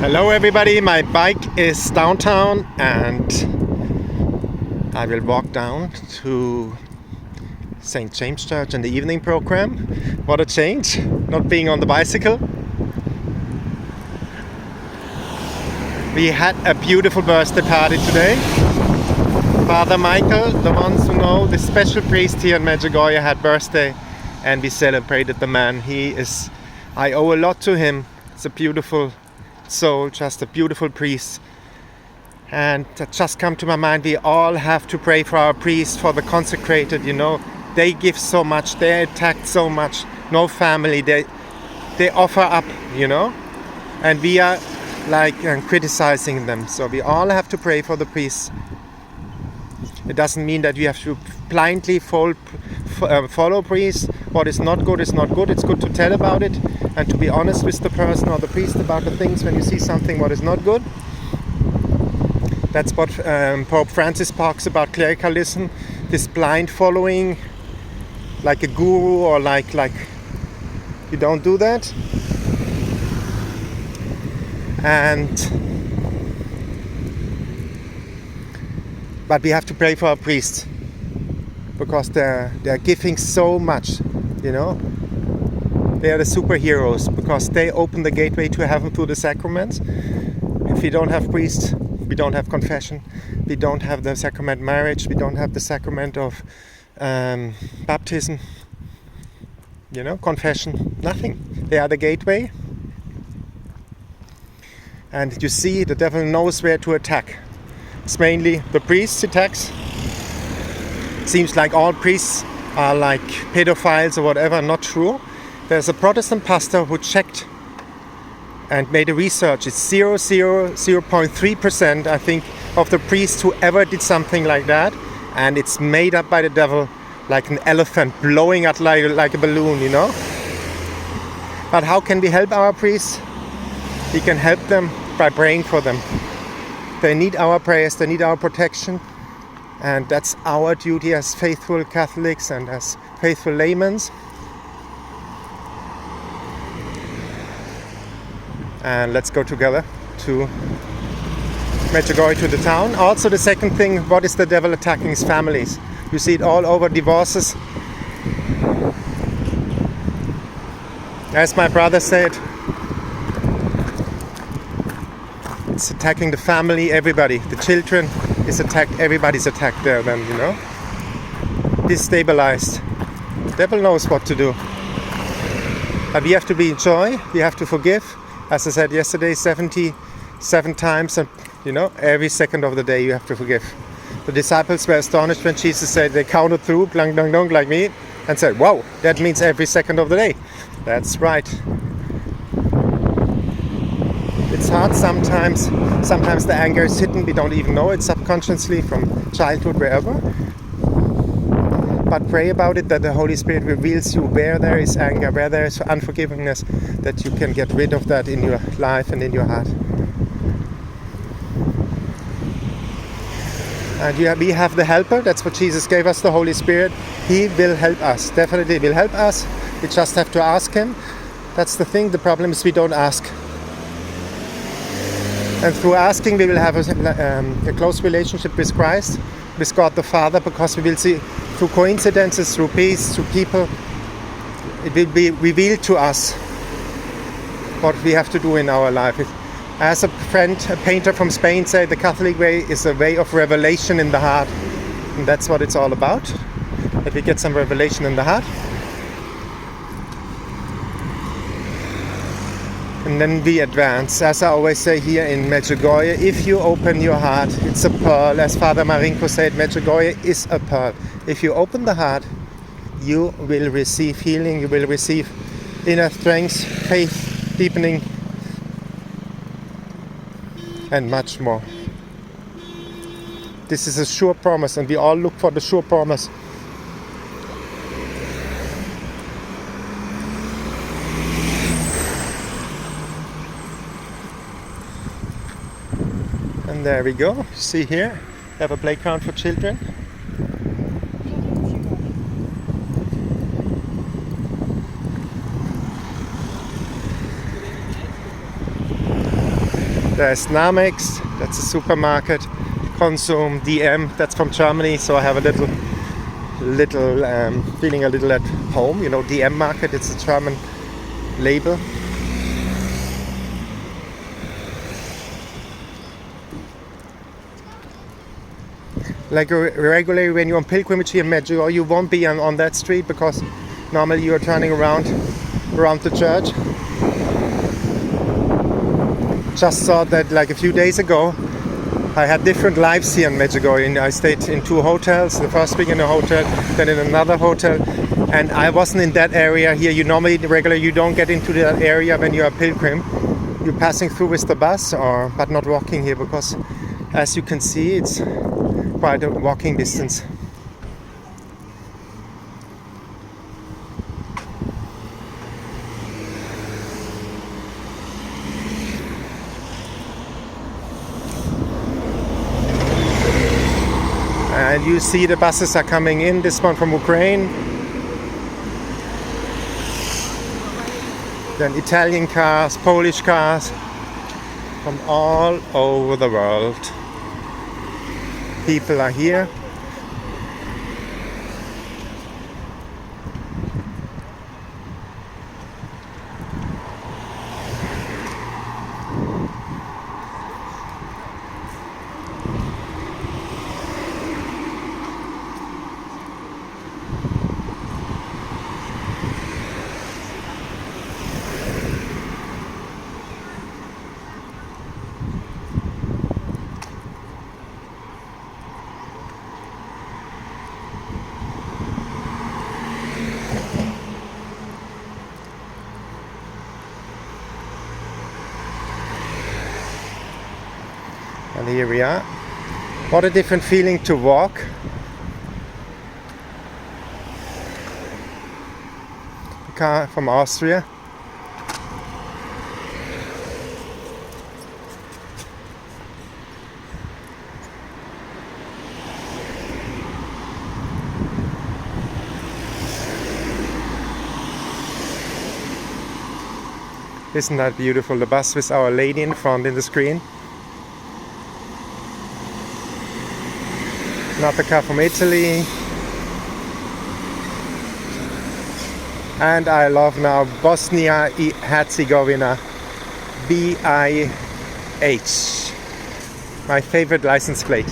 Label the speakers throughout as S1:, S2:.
S1: Hello everybody, my bike is downtown and I will walk down to St. James Church in the evening program. What a change, not being on the bicycle. We had a beautiful birthday party today. Father Michael, the ones who know, the special priest here in Medjugorje, had birthday and we celebrated the man. I owe a lot to him. It's a beautiful soul, just a beautiful priest. And that just come to my mind, we all have to pray for our priests, for the consecrated, they give so much, they attack so much, no family, they offer up, and we are criticizing them. So we all have to pray for the priests. It doesn't mean that we have to blindly follow priests. What is not good is not good. It's good to tell about it and to be honest with the person or the priest about the things when you see something what is not good. That's what Pope Francis talks about clericalism, this blind following, like a guru or like you don't do that. But we have to pray for our priests because they're giving so much, They are the superheroes because they open the gateway to heaven through the sacraments. If we don't have priests, we don't have confession, we don't have the sacrament marriage, we don't have the sacrament of baptism, confession, nothing. They are the gateway. And you see, the devil knows where to attack. It's mainly the priests he attacks. Seems like all priests are like pedophiles or whatever. Not true. There's a Protestant pastor who checked and made a research. It's 0.3%, I think, of the priests who ever did something like that. And it's made up by the devil, like an elephant blowing up like a balloon, But how can we help our priests? We can help them by praying for them. They need our prayers, they need our protection, and that's our duty as faithful Catholics and as faithful laymen. And let's go together to Medjugorje, to the town. Also the second thing, what is the devil attacking? His families. You see it all over, divorces. As my brother said, it's attacking the family, everybody. The children is attacked, everybody's attacked there then, Destabilized. The devil knows what to do. But we have to be in joy, we have to forgive. As I said yesterday, 77 times, and every second of the day you have to forgive. The disciples were astonished when Jesus said, they counted through, dong, dong, dong, like me, and said, wow, that means every second of the day. That's right. It's hard sometimes the anger is hidden, we don't even know it subconsciously from childhood, wherever. But pray about it, that the Holy Spirit reveals you where there is anger, where there is unforgivingness, that you can get rid of that in your life and in your heart. And we have the helper, that's what Jesus gave us, the Holy Spirit. He will help us, definitely will help us. We just have to ask Him. That's the thing, the problem is we don't ask. And through asking we will have a close relationship with Christ, with God the Father, because we will see through coincidences, through peace, through people, it will be revealed to us what we have to do in our life. As a painter from Spain said, the Catholic way is a way of revelation in the heart. And that's what it's all about, that we get some revelation in the heart. And then we advance. As I always say here in Medjugorje, if you open your heart, it's a pearl. As Father Marinko said, Medjugorje is a pearl. If you open the heart, you will receive healing, you will receive inner strength, faith, deepening, and much more. This is a sure promise, and we all look for the sure promise. And there we go. See here, we have a playground for children. There's Namex, that's a supermarket. Konsum, DM, that's from Germany, so I have a little feeling a little at home. You know, DM market, it's a German label. Like regularly when you're on pilgrimage here in Medjugorje, you won't be on that street because normally you're turning around the church. Just saw that like a few days ago I had different lives here in Medjugorje. I stayed in 2 hotels, the first week in a hotel, then in another hotel, and I wasn't in that area here. You normally, regularly, you don't get into that area when you're a pilgrim. You're passing through with the bus, but not walking here because, as you can see, it's quite a walking distance. And you see the buses are coming in, this one from Ukraine. Then Italian cars, Polish cars, from all over the world. People are here. And here we are. What a different feeling to walk. The car from Austria. Isn't that beautiful? The bus with Our Lady in front in the screen. Another car from Italy. And I love now Bosnia Herzegovina. BIH. My favorite license plate.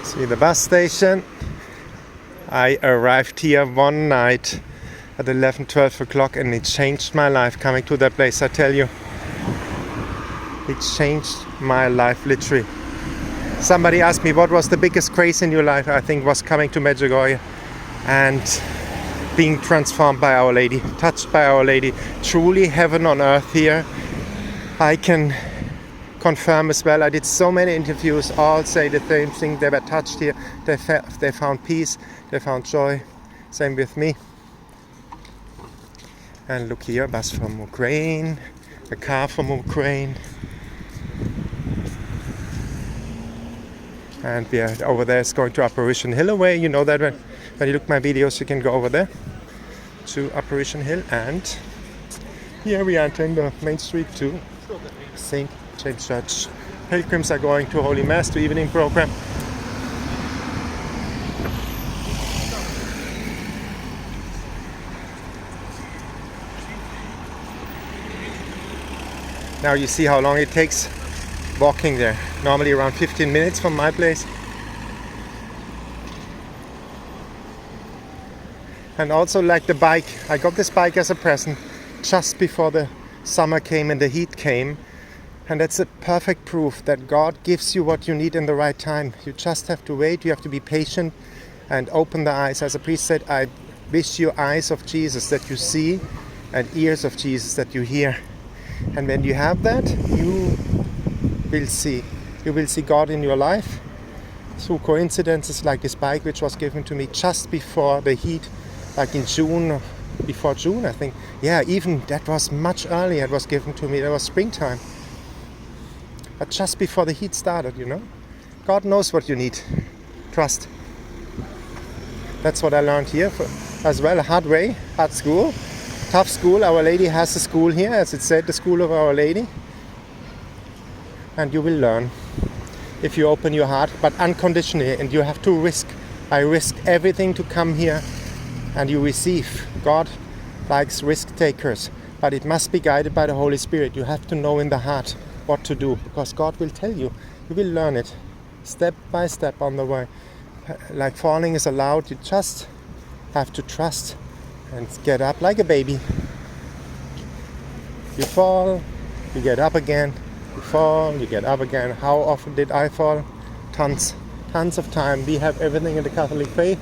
S1: See the bus station. I arrived here one night at 11-12 o'clock and it changed my life coming to that place, I tell you. It changed my life literally. Somebody asked me what was the biggest grace in your life. I think was coming to Medjugorje and being transformed by Our Lady, touched by Our Lady. Truly heaven on earth here. I can confirm as well. I did so many interviews, all say the same thing. They were touched here. They found peace. They found joy. Same with me. And look here, a bus from Ukraine, a car from Ukraine. And we are over there. It's going to Apparition Hill away. You know that when you look at my videos, you can go over there to Apparition Hill. And here we are entering the main street to St. James Church. Pilgrims are going to Holy Mass, to evening program. Now you see how long it takes walking there. Normally around 15 minutes from my place. And also like the bike. I got this bike as a present just before the summer came and the heat came. And that's a perfect proof that God gives you what you need in the right time. You just have to wait, you have to be patient and open the eyes. As a priest said, I wish you eyes of Jesus that you see and ears of Jesus that you hear. And when you have that, you will see. You will see God in your life through coincidences like this bike which was given to me just before the heat, like in June before June, I think. Yeah, even that was much earlier. It was given to me. That was springtime. But just before the heat started, you know. God knows what you need. Trust. That's what I learned here as well. A hard way, hard school, tough school. Our Lady has a school here, as it said, the school of Our Lady. And you will learn if you open your heart, but unconditionally. And you have to risk. I risk everything to come here, and you receive. God likes risk takers, but it must be guided by the Holy Spirit. You have to know in the heart what to do, because God will tell you. You will learn it step by step on the way. Like falling is allowed, you just have to trust and get up like a baby. You fall, you get up again. You fall, you get up again. How often did I fall? Tons of time. We have everything in the Catholic faith.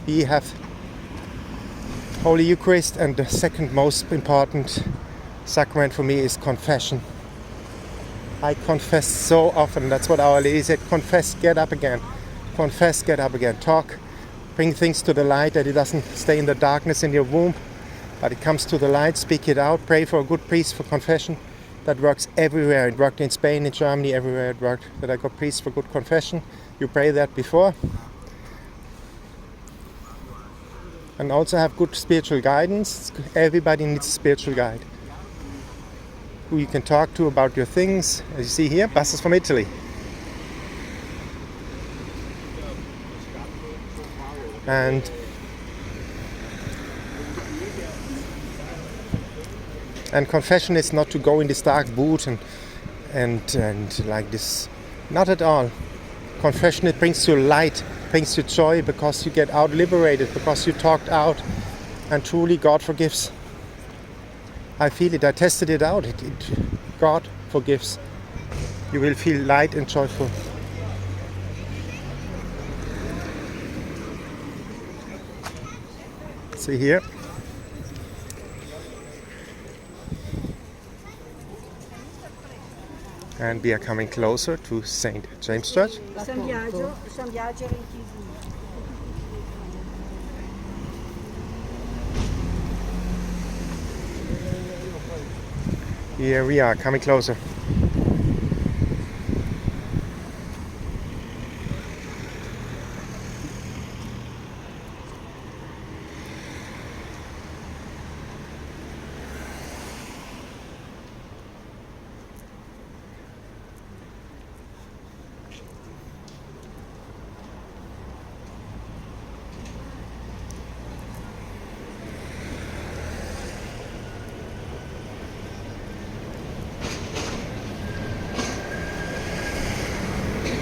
S1: We have Holy Eucharist, and the second most important sacrament for me is confession. I confess so often. That's what Our Lady said. Confess, get up again. Confess, get up again. Talk, bring things to the light, that it doesn't stay in the darkness in your womb, but it comes to the light. Speak it out. Pray for a good priest for confession. That works everywhere. It worked in Spain, in Germany, everywhere it worked. That I got priests for good confession. You pray that before. And also have good spiritual guidance. Everybody needs a spiritual guide who you can talk to about your things. As you see here, buses from Italy. And confession is not to go in this dark boot and like this. Not at all. Confession, it brings you light, brings you joy, because you get out liberated, because you talked out, and truly God forgives. I feel it. I tested it out. God forgives. You will feel light and joyful. See here. And we are coming closer to St. James Church. Here we are, coming closer.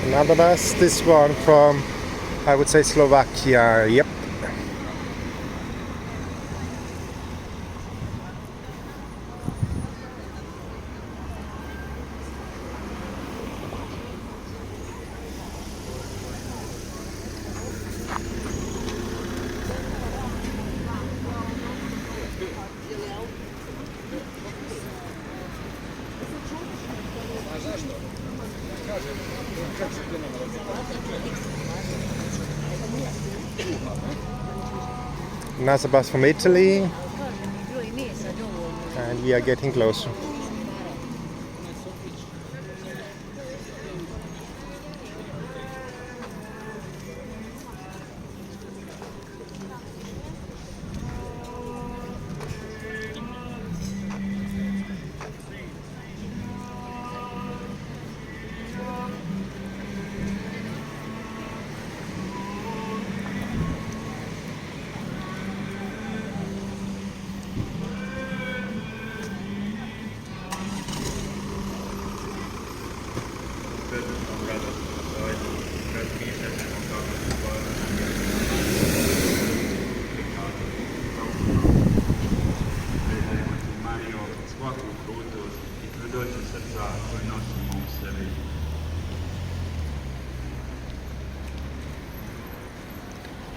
S1: Another bus, this one from, I would say, Slovakia. Yep. Another bus from Italy, and we are getting closer.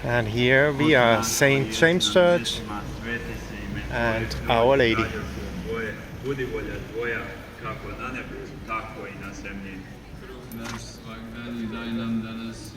S1: And here we are, St. James Church and Our Lady.
S2: Budi volja tvoja, kako na nebu, tako i na zemlji. Naš svakdanji daj nam danas